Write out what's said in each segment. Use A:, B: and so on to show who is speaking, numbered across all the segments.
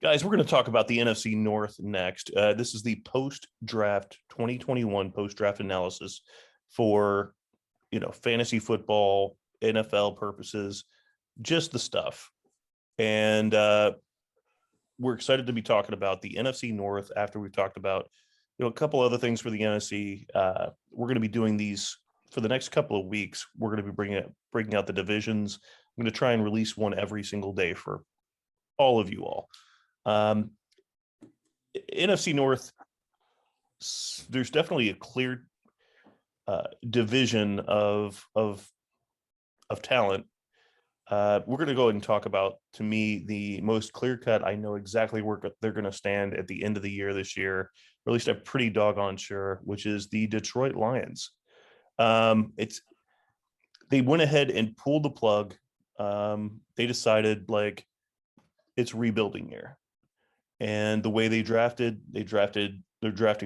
A: Guys, we're going to talk about the NFC North next. This is the post-draft 2021 post-draft analysis for, fantasy football, NFL purposes, just the stuff. And we're excited to be talking about the NFC North after we've talked about, a couple other things for the NFC. We're going to be doing these for the next couple of weeks. We're going to be breaking out the divisions. I'm going to try and release one every single day for all of you all. NFC North, there's definitely a clear division of talent. We're going to go ahead and talk about, to me, the most clear cut. I know exactly where they're going to stand at the end of the year this year, or at least I'm pretty doggone sure, which is the Detroit Lions. They went ahead and pulled the plug. They decided it's rebuilding year. And the way they're drafting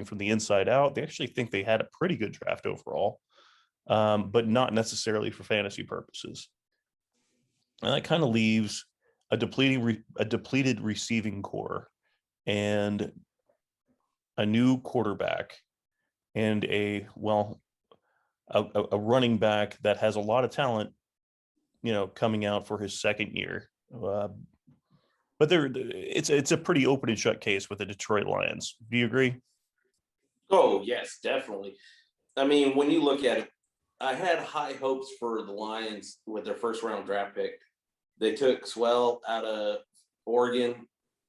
A: from the inside out. They actually think they had a pretty good draft overall, but not necessarily for fantasy purposes. And that kind of leaves a depleted receiving core and a new quarterback and a running back that has a lot of talent, coming out for his second year. But it's a pretty open and shut case with the Detroit Lions. Do you agree?
B: Oh, yes, definitely. I mean, when you look at it, I had high hopes for the Lions with their first round draft pick. They took Swell out of Oregon,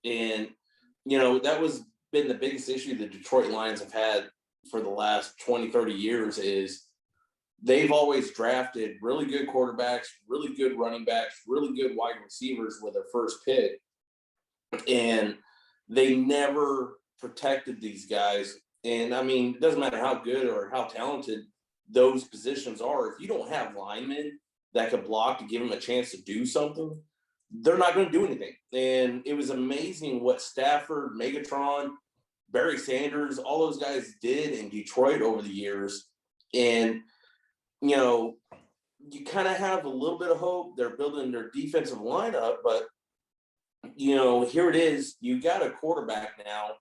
B: and that was been the biggest issue the Detroit Lions have had for the last 20, 30 years is they've always drafted really good quarterbacks, really good running backs, really good wide receivers with their first pick. And they never protected these guys. And I mean, it doesn't matter how good or how talented those positions are. If you don't have linemen that could block to give them a chance to do something, they're not going to do anything. And it was amazing what Stafford, Megatron, Barry Sanders, all those guys did in Detroit over the years. And, you kind of have a little bit of hope. They're building their defensive lineup, but here it is. You got a quarterback now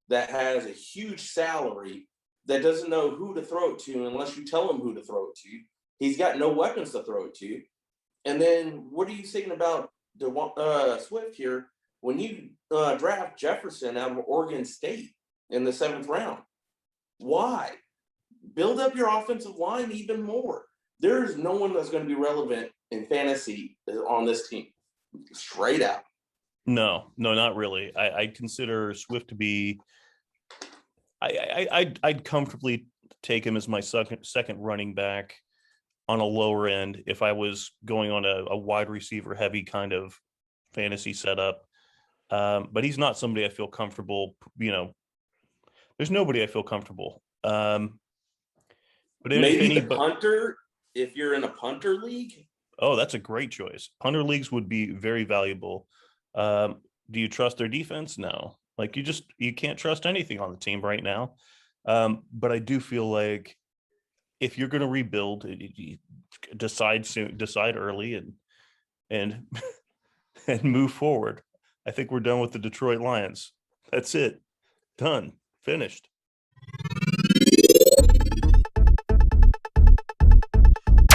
B: that has a huge salary that doesn't know who to throw it to unless you tell him who to throw it to. He's got no weapons to throw it to. And then what are you saying about Swift here when you draft Jefferson out of Oregon State in the 7th round? Why? Build up your offensive line even more. There's no one that's going to be relevant in fantasy on this team. Straight out.
A: No, not really. I'd consider Swift to be. I'd comfortably take him as my second running back on a lower end if I was going on a wide receiver heavy kind of fantasy setup. But he's not somebody I feel comfortable. There's nobody I feel comfortable. But
B: maybe the punter, if you're in a punter league.
A: Oh, that's a great choice. Punter leagues would be very valuable. Do you trust their defense? No. You can't trust anything on the team right now. But I do feel like if you're going to rebuild, you decide early and and move forward. I think we're done with the Detroit Lions. That's it. Done. Finished.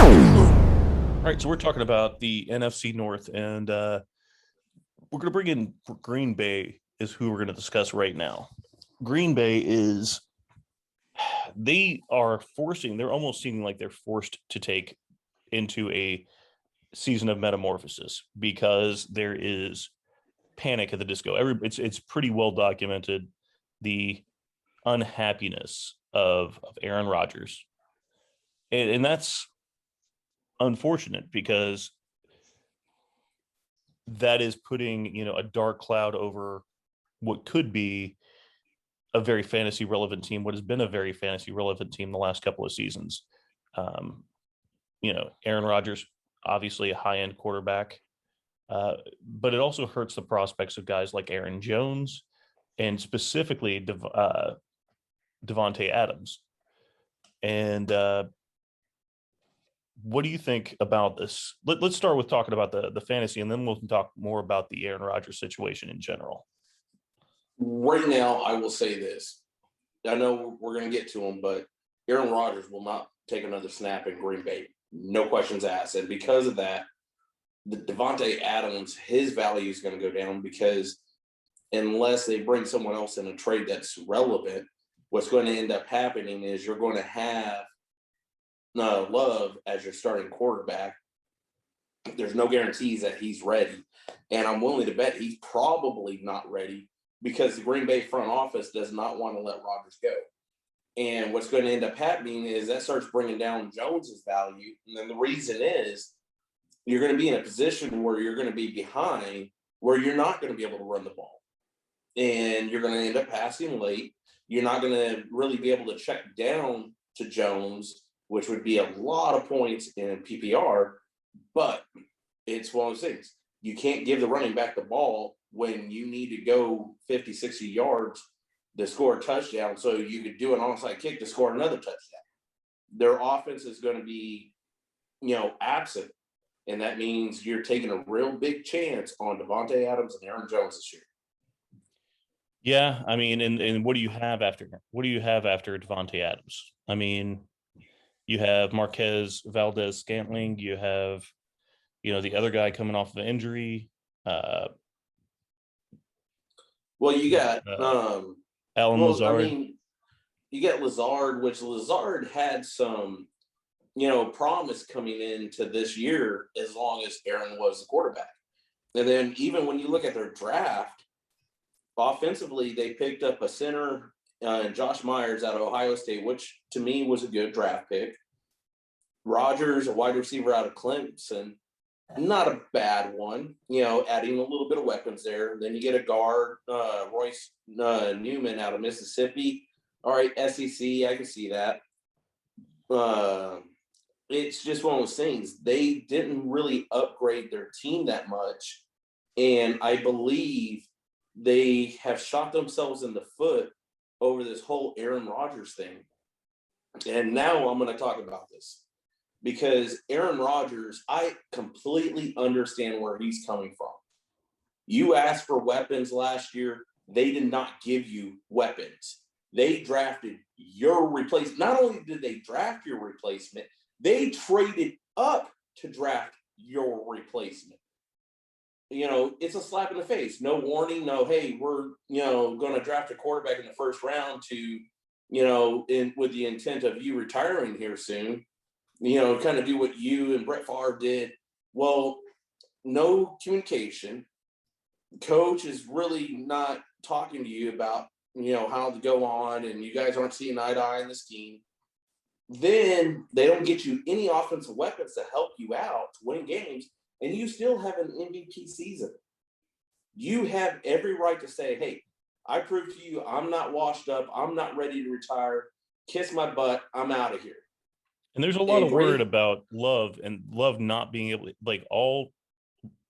A: All right, so we're talking about the NFC North, and we're going to bring in Green Bay is who we're going to discuss right now. Green Bay they're almost seeming like they're forced to take into a season of metamorphosis because there is panic at the disco. It's pretty well documented, the unhappiness of Aaron Rodgers. And that's unfortunate because that is putting, a dark cloud over what could be a very fantasy relevant team, what has been a very fantasy relevant team the last couple of seasons. Aaron Rodgers, obviously a high-end quarterback, but it also hurts the prospects of guys like Aaron Jones and specifically Devontae Adams. And what do you think about this? Let's start with talking about the fantasy, and then we'll talk more about the Aaron Rodgers situation in general.
B: Right now, I will say this. I know we're going to get to him, but Aaron Rodgers will not take another snap in Green Bay. No questions asked. And because of that, the Devontae Adams, his value is going to go down because unless they bring someone else in a trade that's relevant, what's going to end up happening is you're going to have Love as your starting quarterback. There's no guarantees that he's ready. And I'm willing to bet he's probably not ready because the Green Bay front office does not want to let Rodgers go. And what's going to end up happening is that starts bringing down Jones's value. And then the reason is you're going to be in a position where you're going to be behind, where you're not going to be able to run the ball. And you're going to end up passing late. You're not going to really be able to check down to Jones, which would be a lot of points in PPR. But it's one of those things. You can't give the running back the ball when you need to go 50, 60 yards to score a touchdown so you could do an onside kick to score another touchdown. Their offense is going to be, absent. And that means you're taking a real big chance on Devontae Adams and Aaron Jones this year.
A: Yeah, I mean, and what do you have after Devontae Adams? I mean, you have Marquez Valdez-Scantling. You have, the other guy coming off of an injury.
B: Well, you got
A: Alan Lazard.
B: I mean, you get Lazard, which Lazard had some, promise coming into this year as long as Aaron was the quarterback. And then even when you look at their draft, offensively, they picked up a center, Josh Myers out of Ohio State, which to me was a good draft pick. Rodgers, a wide receiver out of Clemson, not a bad one, adding a little bit of weapons there. Then you get a guard, Royce Newman out of Mississippi. All right, SEC, I can see that. It's just one of those things. They didn't really upgrade their team that much. And I believe they have shot themselves in the foot over this whole Aaron Rodgers thing. And now I'm going to talk about this because Aaron Rodgers, I completely understand where he's coming from. You asked for weapons last year. They did not give you weapons. They drafted your replacement. Not only did they draft your replacement, they traded up to draft your replacement. It's a slap in the face. No warning. No, hey, we're, going to draft a quarterback in the first round to, with the intent of you retiring here soon, kind of do what you and Brett Favre did. Well, no communication. Coach is really not talking to you about, how to go on, and you guys aren't seeing eye to eye in the scheme. Then they don't get you any offensive weapons to help you out to win games, and you still have an MVP season. You have every right to say, hey, I proved to you I'm not washed up. I'm not ready to retire. Kiss my butt. I'm out of here.
A: And there's a lot of word about Love and Love not being able to, like, all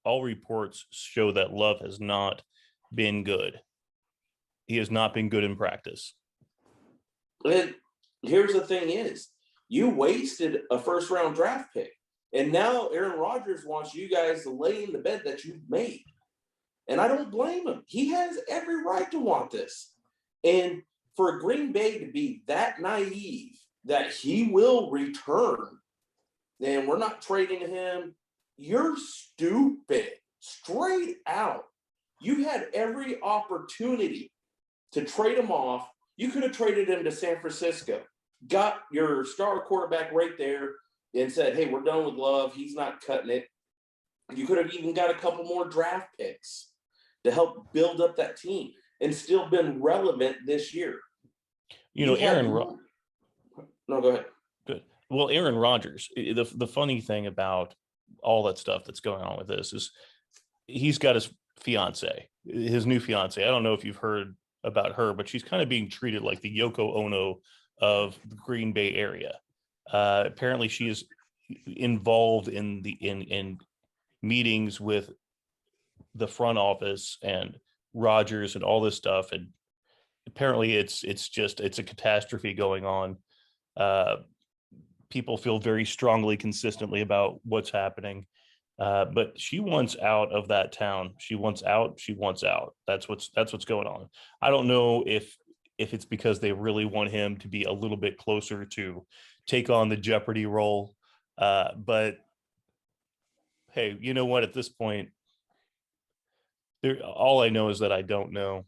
A: reports show that Love has not been good. He has not been good in practice.
B: And here's the thing is, you wasted a first-round draft pick. And now Aaron Rodgers wants you guys to lay in the bed that you've made. And I don't blame him. He has every right to want this. And for Green Bay to be that naive that he will return and we're not trading him, you're stupid. Straight out. You had every opportunity to trade him off. You could have traded him to San Francisco, got your star quarterback right there, and said, hey, we're done with Love. He's not cutting it. You could have even got a couple more draft picks to help build up that team and still been relevant this year.
A: No, go
B: ahead.
A: Good. Well, Aaron Rodgers, the funny thing about all that stuff that's going on with this is he's got his new fiance. I don't know if you've heard about her, but she's kind of being treated like the Yoko Ono of the Green Bay area. Apparently she is involved in meetings with the front office and Rodgers and all this stuff. And apparently it's a catastrophe going on. People feel very strongly consistently about what's happening. But she wants out of that town. She wants out. She wants out. That's what's going on. I don't know if it's because they really want him to be a little bit closer to take on the Jeopardy role. But hey, you know what? At this point, all I know is that I don't know.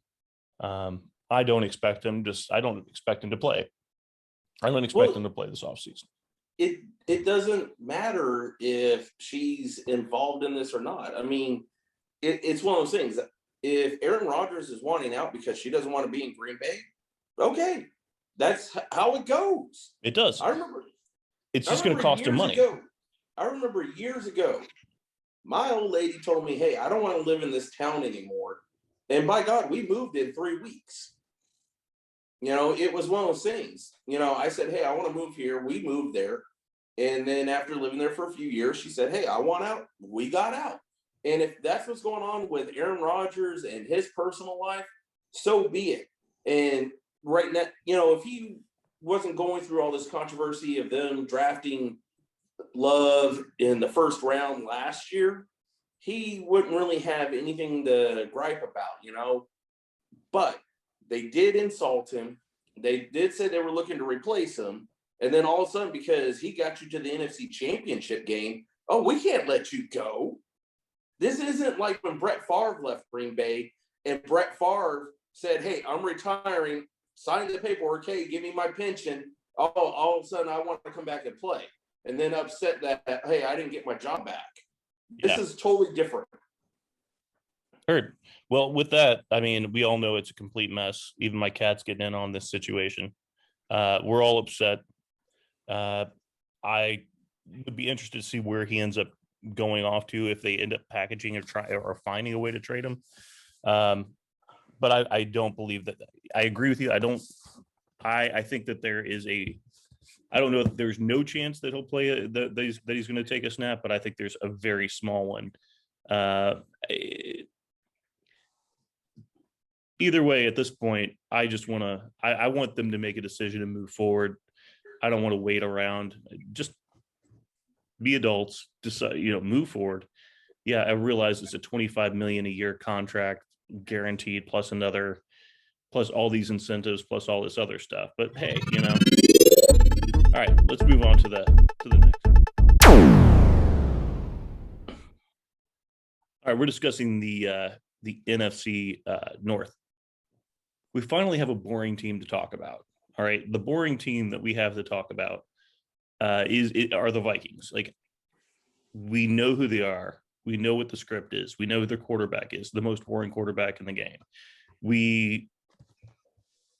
A: I don't expect him. I don't expect him to play. I don't expect him to play this offseason.
B: It doesn't matter if she's involved in this or not. I mean, it's one of those things. If Aaron Rodgers is wanting out because she doesn't want to be in Green Bay, okay, that's how it goes.
A: It does.
B: I remember.
A: It's just going to cost him money.
B: I remember years ago, my old lady told me, "Hey, I don't want to live in this town anymore." And by God, we moved in 3 weeks. It was one of those things. I said, "Hey, I want to move here." We moved there. And then after living there for a few years, she said, "Hey, I want out." We got out. And if that's what's going on with Aaron Rodgers and his personal life, so be it. And right now, if he wasn't going through all this controversy of them drafting Love in the first round last year, he wouldn't really have anything to gripe about, But they did insult him. They did say they were looking to replace him. And then all of a sudden, because he got you to the NFC Championship game, oh, we can't let you go. This isn't like when Brett Favre left Green Bay and Brett Favre said, "Hey, I'm retiring, sign the paperwork, hey, give me my pension." Oh, all of a sudden I want to come back and play. And then upset that, hey, I didn't get my job back. Yeah. This is totally different.
A: Heard. Well, with that, I mean, we all know it's a complete mess. Even my cat's getting in on this situation. We're all upset. I would be interested to see where he ends up going off to if they end up packaging or finding a way to trade him. But I don't believe that. I agree with you. I think that there is I don't know if there's no chance that he'll play that he's going to take a snap, but I think there's a very small one. Either way, at this point, I just I want them to make a decision and move forward. I don't want to wait around. Just be adults, decide, move forward. Yeah, I realize it's a $25 million a year contract, guaranteed, plus all these incentives, plus all this other stuff. But hey, all right, let's move on to the next. All right, we're discussing the NFC North. We finally have a boring team to talk about. All right, the boring team that we have to talk about are the Vikings. Like, we know who they are. We know what the script is. We know who their quarterback is, the most boring quarterback in the game. We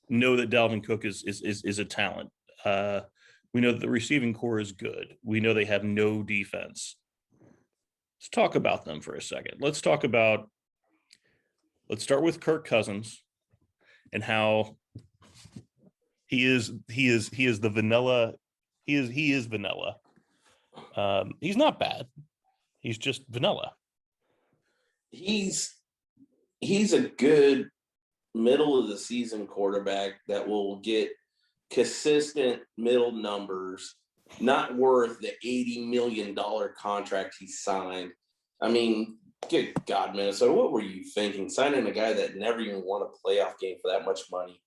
A: know that Dalvin Cook is a talent. We know that the receiving core is good. We know they have no defense. Let's talk about them for a second. Let's start with Kirk Cousins and how he is the vanilla. He is vanilla. He's not bad. He's just vanilla.
B: He's a good middle of the season quarterback that will get consistent middle numbers, not worth the $80 million contract he signed. I mean, good God, Minnesota, what were you thinking? Signing a guy that never even won a playoff game for that much money.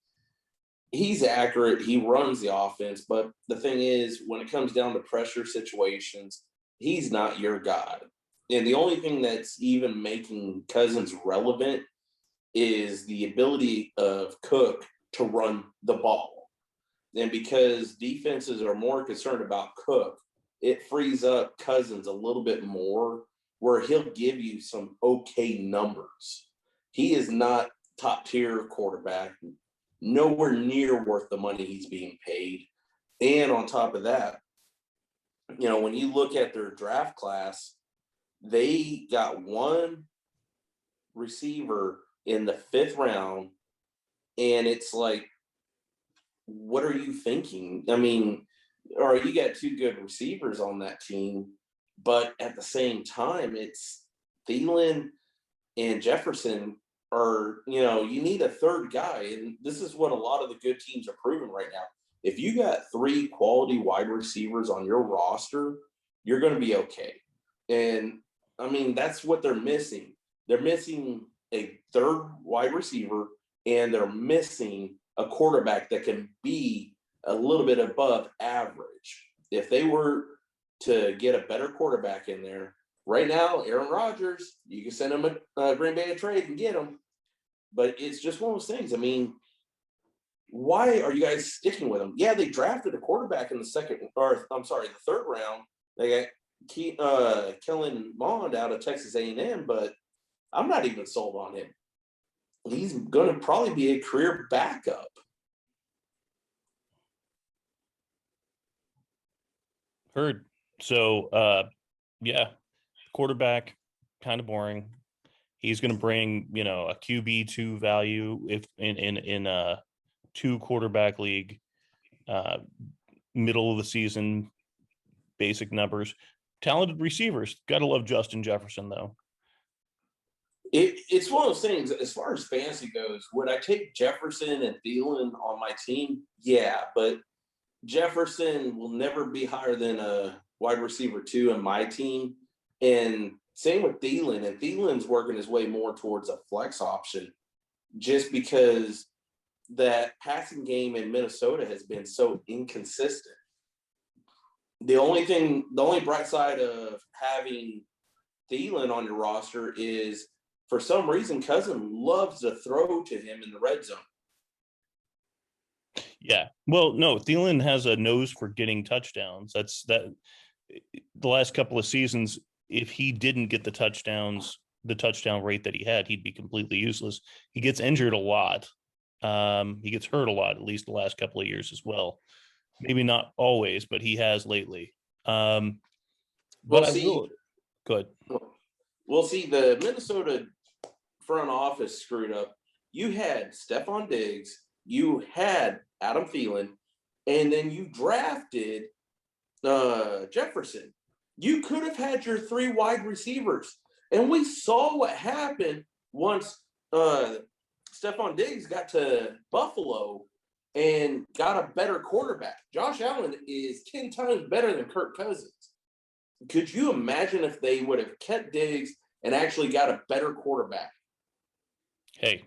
B: He's accurate. He runs the offense. But the thing is, when it comes down to pressure situations, he's not your guy. And the only thing that's even making Cousins relevant is the ability of Cook to run the ball. And because defenses are more concerned about Cook, it frees up Cousins a little bit more where he'll give you some okay numbers. He is not top tier quarterback, nowhere near worth the money he's being paid. And on top of that, when you look at their draft class, they got one receiver in the 5th round, and it's like, what are you thinking? I mean, all right, you got 2 good receivers on that team, but at the same time, it's Thielen and Jefferson are, you need a third guy. And this is what a lot of the good teams are proving right now. If you got 3 quality wide receivers on your roster, you're going to be okay. And I mean, that's what they're missing. They're missing a third wide receiver, and they're missing a quarterback that can be a little bit above average. If they were to get a better quarterback in there, right now, Aaron Rodgers, you can send him a Green Bay a trade and get him. But it's just one of those things. I mean, why are you guys sticking with him? Yeah, they drafted a quarterback in the the third round. They got Kellen Mond out of Texas A&M, but I'm not even sold on him. He's going to probably be a career backup.
A: Heard. So, yeah, quarterback, kind of boring. He's going to bring, a QB2 value if in a 2 quarterback league, middle of the season, basic numbers. Talented receivers. Gotta love Justin Jefferson, though.
B: It's one of those things. As far as fantasy goes, would I take Jefferson and Thielen on my team? Yeah, but Jefferson will never be higher than a wide receiver 2 in my team. And same with Thielen. And Thielen's working his way more towards a flex option just because that passing game in Minnesota has been so inconsistent. The only bright side of having Thielen on your roster is for some reason Cousin loves to throw to him in the red zone.
A: Yeah. Well, no, Thielen has a nose for getting touchdowns. That's the last couple of seasons, if he didn't get the touchdowns, the touchdown rate that he had, he'd be completely useless. He gets injured a lot. He gets hurt a lot, at least the last couple of years as well. Maybe not always, but he has lately. But
B: Well,
A: I
B: see,
A: will. Good.
B: Well, see, the Minnesota front office screwed up. You had Stephon Diggs, you had Adam Thielen, and then you drafted Jefferson. You could have had your 3 wide receivers. And we saw what happened once Stephon Diggs got to Buffalo and got a better quarterback. Josh Allen is 10 times better than Kirk Cousins. Could you imagine if they would have kept Diggs and actually got a better quarterback?
A: Hey,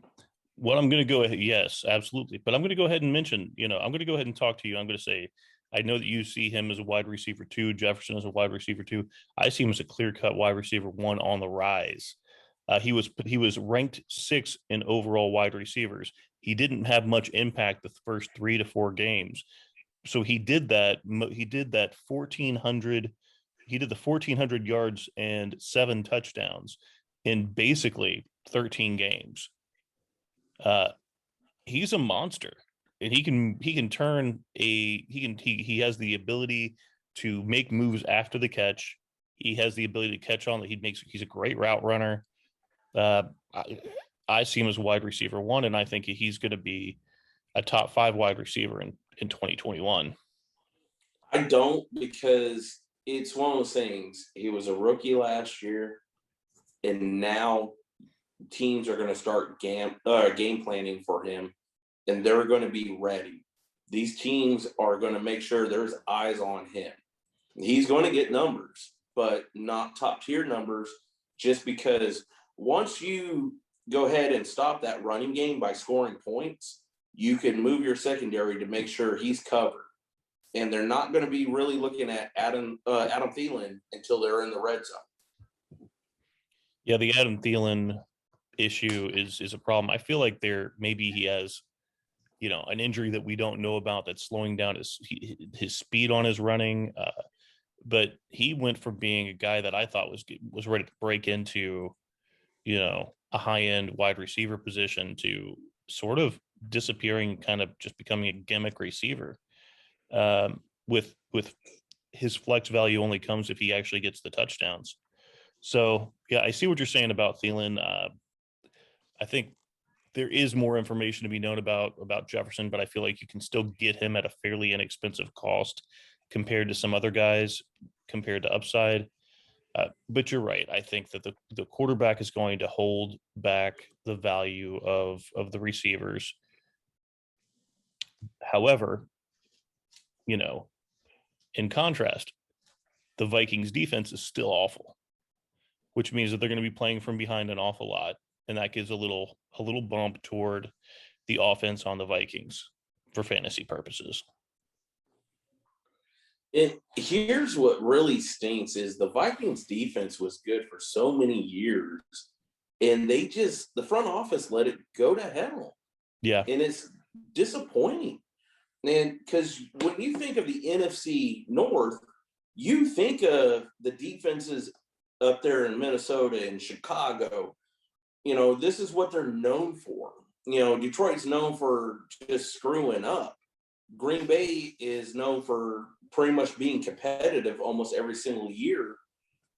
A: what I'm going to go ahead, yes, absolutely. But I'm going to go ahead and mention, I'm going to go ahead and talk to you. I'm going to say, I know that you see him as a wide receiver 2, Jefferson as a wide receiver 2. I see him as a clear-cut wide receiver 1 on the rise. He was ranked 6th in overall wide receivers. He didn't have much impact the first 3 to 4 games. So he did that 1,400. He did the 1,400 yards and 7 touchdowns in basically 13 games. He's a monster, and he has the ability to make moves after the catch. He has the ability to catch on. He's a great route runner. I see him as wide receiver 1, and I think he's going to be a top 5 wide receiver in 2021.
B: I don't, because it's one of those things. He was a rookie last year, and now teams are going to start game planning for him, and they're going to be ready. These teams are going to make sure there's eyes on him. He's going to get numbers, but not top tier numbers, just because once you go ahead and stop that running game by scoring points, you can move your secondary to make sure he's covered. And they're not going to be really looking at Adam Thielen until they're in the red zone.
A: Yeah, the Adam Thielen issue is a problem. I feel like maybe he has, an injury that we don't know about that's slowing down his speed on his running. But he went from being a guy that I thought was ready to break into, a high-end wide receiver position to sort of disappearing, kind of just becoming a gimmick receiver. With his flex value only comes if he actually gets the touchdowns. So yeah, I see what you're saying about Thielen. I think there is more information to be known about Jefferson, but I feel like you can still get him at a fairly inexpensive cost compared to some other guys, compared to upside. But you're right. I think that the quarterback is going to hold back the value of the receivers. However, in contrast, the Vikings defense is still awful, which means that they're going to be playing from behind an awful lot, and that gives a little bump toward the offense on the Vikings for fantasy purposes.
B: And here's what really stinks is the Vikings defense was good for so many years, and the front office let it go to hell.
A: Yeah.
B: And it's disappointing. And because when you think of the NFC North, you think of the defenses up there in Minnesota and Chicago. This is what they're known for. Detroit's known for just screwing up. Green Bay is known for pretty much being competitive almost every single year.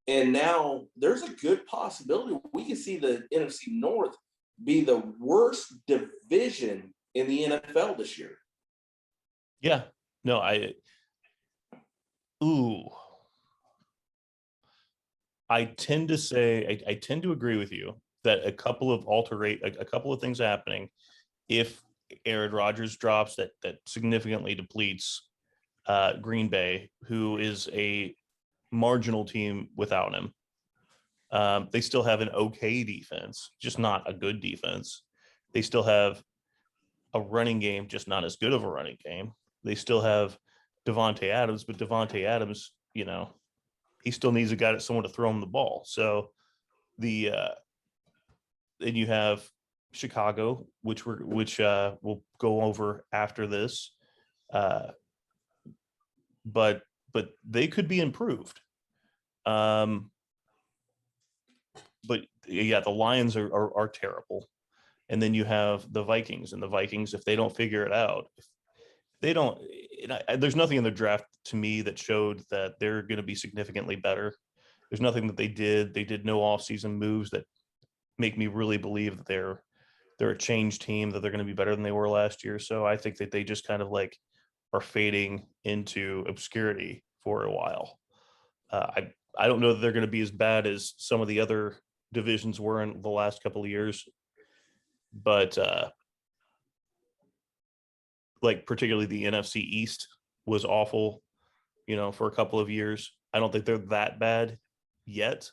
B: And now there's a good possibility we can see the NFC North be the worst division in the NFL this year.
A: Yeah. No, I tend to say, I tend to agree with you that a couple of things happening. If Aaron Rodgers drops, that significantly depletes Green Bay, who is a marginal team without him. They still have an okay defense, just not a good defense. They still have a running game, just not as good of a running game. They still have Devontae Adams, but Devontae Adams, he still needs someone to throw him the ball. So then you have Chicago, which we'll go over after this. But they could be improved. But yeah, the Lions are terrible. And then you have the Vikings, and the Vikings, if they don't figure it out, there's nothing in the draft to me that showed that they're going to be significantly better. There's nothing that they did. They did no offseason moves that make me really believe that they're a changed team, that they're going to be better than they were last year. So I think that they just kind of like are fading into obscurity for a while. I don't know that they're going to be as bad as some of the other divisions were in the last couple of years, but like particularly the NFC East was awful, for a couple of years. I don't think they're that bad yet,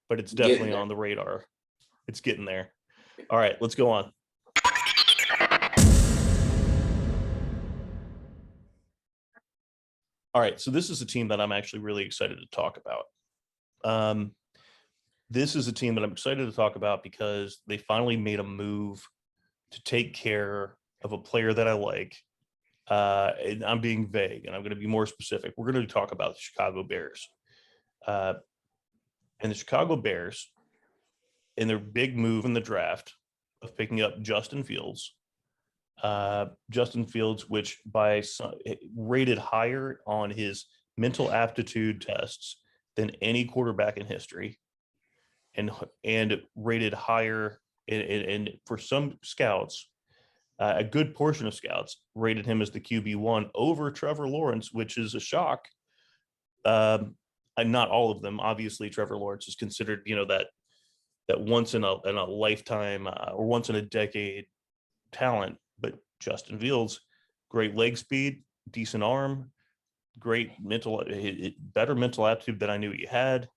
A: but it's definitely on the radar. It's getting there. All right, let's go on. All right, so this is a team that I'm actually really excited to talk about. This is a team that I'm excited to talk about because they finally made a move to take care of a player that I like. And I'm being vague, and I'm going to be more specific. We're going to talk about the Chicago Bears. And the Chicago Bears, in their big move in the draft of picking up Justin Fields, which rated higher on his mental aptitude tests than any quarterback in history, and rated higher, and for some scouts, a good portion of scouts rated him as the QB1 over Trevor Lawrence, which is a shock. And not all of them. Obviously, Trevor Lawrence is considered, that once in a lifetime or once in a decade talent. But Justin Fields, great leg speed, decent arm, great better mental aptitude than I knew he had.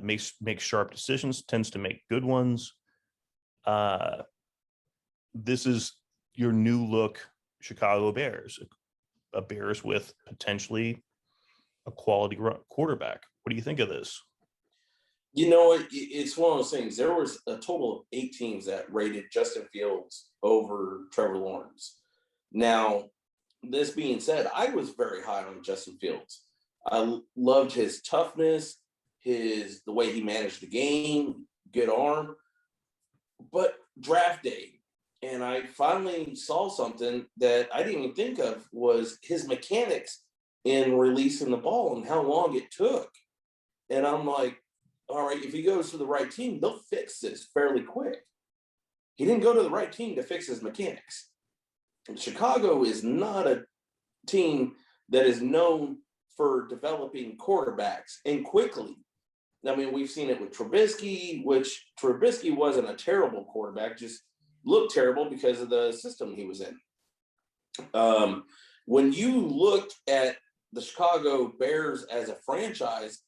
A: Makes sharp decisions, tends to make good ones. This is your new look Chicago Bears, a Bears with potentially a quality quarterback. What do you think of this?
B: It's one of those things. There was a total of 8 teams that rated Justin Fields over Trevor Lawrence. Now, this being said, I was very high on Justin Fields. I loved his toughness, the way he managed the game, good arm. But draft day, and I finally saw something that I didn't even think of, was his mechanics in releasing the ball and how long it took. And I'm like, all right, if he goes to the right team, they'll fix this fairly quick. He didn't go to the right team to fix his mechanics. And Chicago is not a team that is known for developing quarterbacks and quickly. I mean, we've seen it with Trubisky, which Trubisky wasn't a terrible quarterback, just looked terrible because of the system he was in. When you look at the Chicago Bears as a franchise,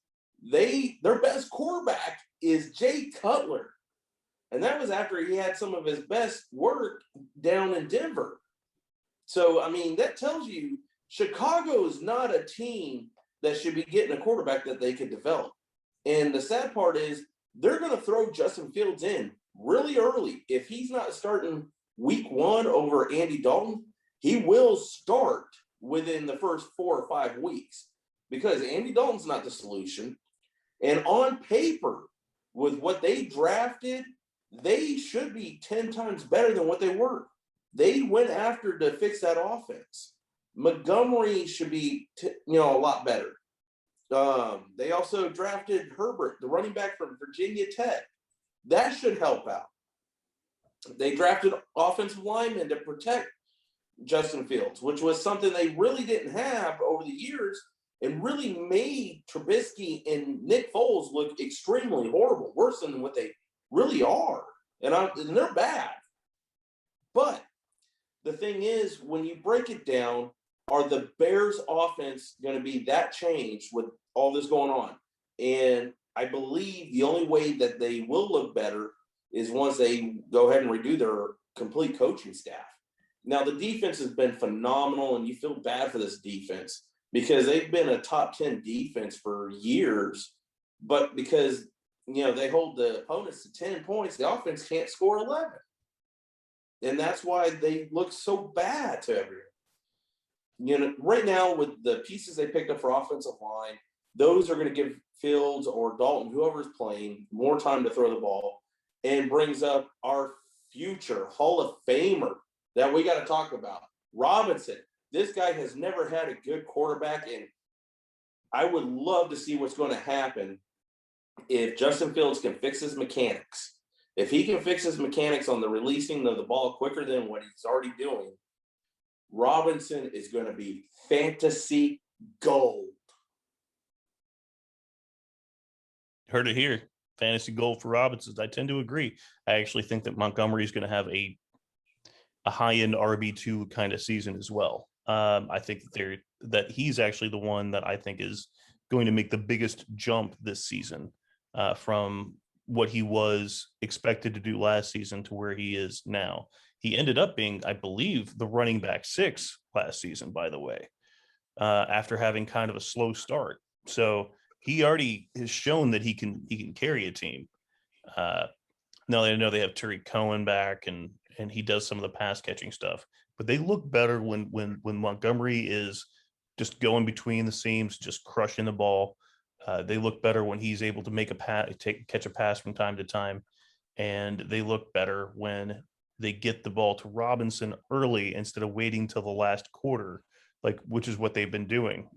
B: their best quarterback is Jay Cutler. And that was after he had some of his best work down in Denver. So, I mean, that tells you Chicago is not a team that should be getting a quarterback that they could develop. And the sad part is they're going to throw Justin Fields in really early. If he's not starting week 1 over Andy Dalton, he will start within the first 4 or 5 weeks because Andy Dalton's not the solution. And on paper, with what they drafted, they should be 10 times better than what they were. They went after to fix that offense. Montgomery should be, a lot better. They also drafted Herbert, the running back from Virginia Tech. That should help out. They drafted offensive linemen to protect Justin Fields, which was something they really didn't have over the years and really made Trubisky and Nick Foles look extremely horrible, worse than what they really are. And they're bad. But the thing is, when you break it down, are the Bears offense going to be that changed with all this going on? And I believe the only way that they will look better is once they go ahead and redo their complete coaching staff. Now, the defense has been phenomenal, and you feel bad for this defense because they've been a top 10 defense for years, but because, they hold the opponents to 10 points, the offense can't score 11. And that's why they look so bad to everyone. Right now with the pieces they picked up for offensive line, those are going to give Fields or Dalton, whoever's playing, more time to throw the ball, and brings up our future Hall of Famer that we got to talk about, Robinson. This guy has never had a good quarterback, and I would love to see what's going to happen if Justin Fields can fix his mechanics. If he can fix his mechanics on the releasing of the ball quicker than what he's already doing, Robinson is going to be fantasy gold.
A: Heard it here. Fantasy gold for Robinson. I tend to agree. I actually think that Montgomery is going to have a high-end RB2 kind of season as well. I think that he's actually the one that I think is going to make the biggest jump this season from what he was expected to do last season to where he is now. He ended up being, I believe, the running back 6 last season, by the way, after having kind of a slow start. So he already has shown that he can carry a team. Now I know they have Tariq Cohen back and he does some of the pass catching stuff, but they look better when Montgomery is just going between the seams, just crushing the ball. They look better when he's able to make catch a pass from time to time, and they look better when they get the ball to Robinson early instead of waiting till the last quarter, which is what they've been doing.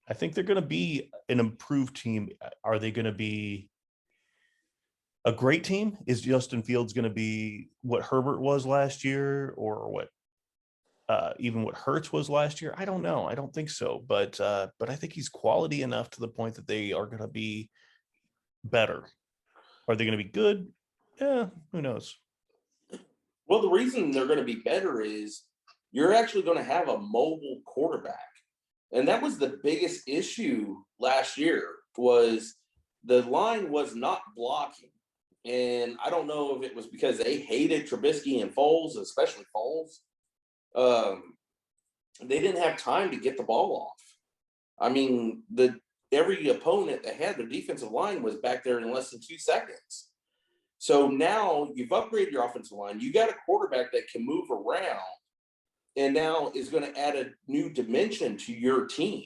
A: I think they're going to be an improved team. Are they going to be a great team? Is Justin Fields going to be what Herbert was last year, or what even what Hurts was last year? I don't know. I don't think so. But I think he's quality enough to the point that they are going to be better. Are they going to be good? Yeah, who knows?
B: Well, the reason they're going to be better is you're actually going to have a mobile quarterback. And that was the biggest issue last year, was the line was not blocking. And I don't know if it was because they hated Trubisky and Foles, especially Foles. They didn't have time to get the ball off. I mean, every opponent that had their defensive line was back there in less than 2 seconds. So now you've upgraded your offensive line. You got a quarterback that can move around and now is going to add a new dimension to your team.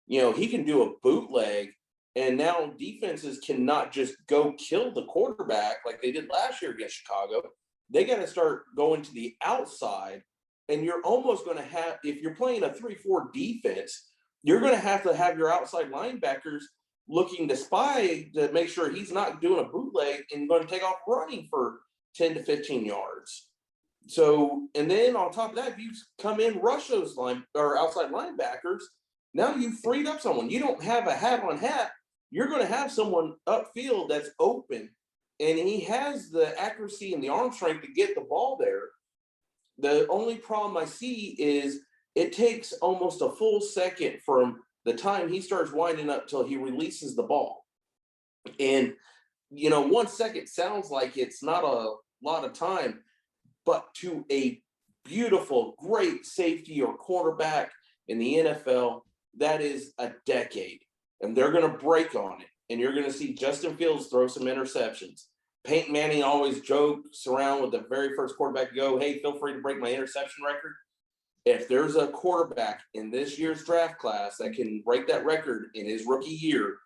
B: He can do a bootleg, and now defenses cannot just go kill the quarterback like they did last year against Chicago. They got to start going to the outside, and you're almost going to have, if you're playing a 3-4 defense, you're going to have your outside linebackers looking to spy to make sure he's not doing a bootleg and going to take off running for 10 to 15 yards. So, and then on top of that, if you come in, rush those outside linebackers, now you've freed up someone. You don't have a hat on hat. You're going to have someone upfield that's open, and he has the accuracy and the arm strength to get the ball there. The only problem I see is it takes almost a full second from the time he starts winding up till he releases the ball. And, 1 second sounds like it's not a lot of time, but to a beautiful, great safety or quarterback in the NFL, that is a decade. And they're going to break on it. And you're going to see Justin Fields throw some interceptions. Peyton Manning always jokes around with the very first quarterback to go, hey, feel free to break my interception record. If there's a quarterback in this year's draft class that can break that record in his rookie year,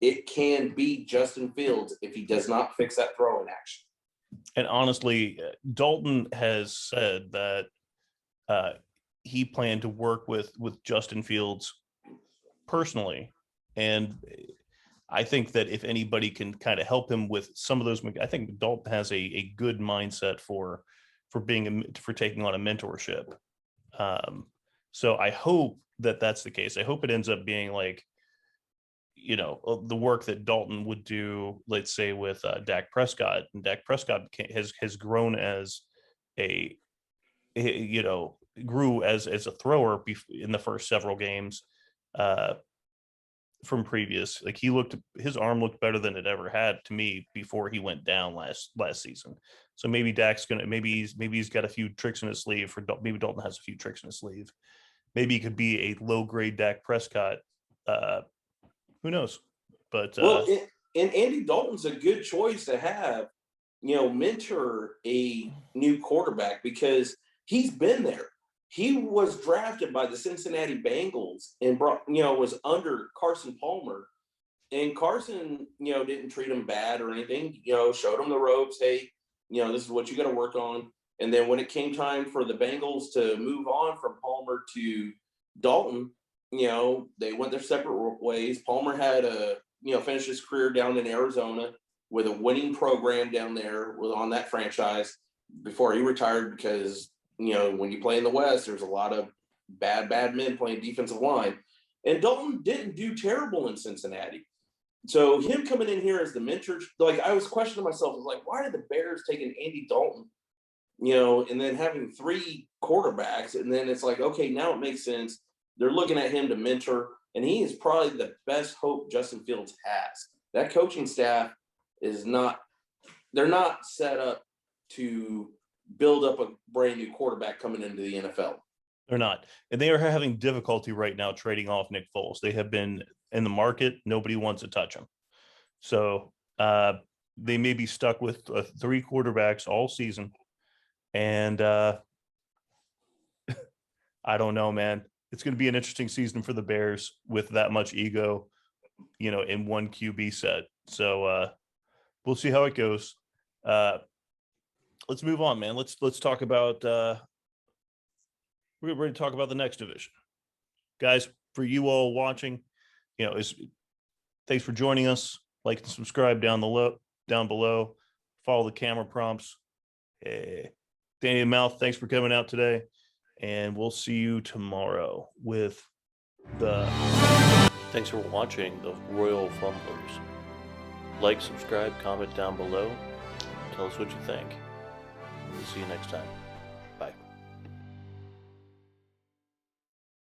B: it can be Justin Fields if he does not fix that throw in action.
A: And honestly, Dalton has said that he planned to work with Justin Fields personally. And I think that if anybody can kind of help him with some of those, I think Dalton has a good mindset for taking on a mentorship. So I hope that that's the case. I hope it ends up being like, the work that Dalton would do, let's say with Dak Prescott, and Dak Prescott has grown as grew as a thrower in the first several games from previous. Like his arm looked better than it ever had to me before he went down last season. So maybe Dak's maybe he's got a few tricks in his sleeve maybe Dalton has a few tricks in his sleeve. Maybe he could be a low grade Dak Prescott. Who knows? But
B: and Andy Dalton's a good choice to have, mentor a new quarterback because he's been there. He was drafted by the Cincinnati Bengals and was under Carson Palmer. And Carson, didn't treat him bad or anything, showed him the ropes. Hey, this is what you got to work on. And then when it came time for the Bengals to move on from Palmer to Dalton, they went their separate ways. Palmer had finished his career down in Arizona with a winning program down there on that franchise before he retired because, when you play in the West, there's a lot of bad men playing defensive line. And Dalton didn't do terrible in Cincinnati. So him coming in here as the mentor, like I was questioning myself, I was like, why did the Bears take an Andy Dalton, and then having 3 quarterbacks? And then it's like, okay, now it makes sense. They're looking at him to mentor, and he is probably the best hope Justin Fields has. That coaching staff they're not set up to build up a brand new quarterback coming into the NFL.
A: They're not. And they are having difficulty right now trading off Nick Foles. They have been in the market. Nobody wants to touch him. So they may be stuck with 3 quarterbacks all season. And I don't know, man. It's going to be an interesting season for the Bears with that much ego, in one QB set. So we'll see how it goes. Let's move on, man. Let's talk about we're ready to talk about the next division. Guys, for you all watching, thanks for joining us. Like and subscribe down below. Follow the camera prompts. Danny and Mouth, thanks for coming out today. And we'll see you tomorrow with Thanks for watching the Royal Fumblers. Like, subscribe, comment down below. Tell us what you think. We'll see you next time.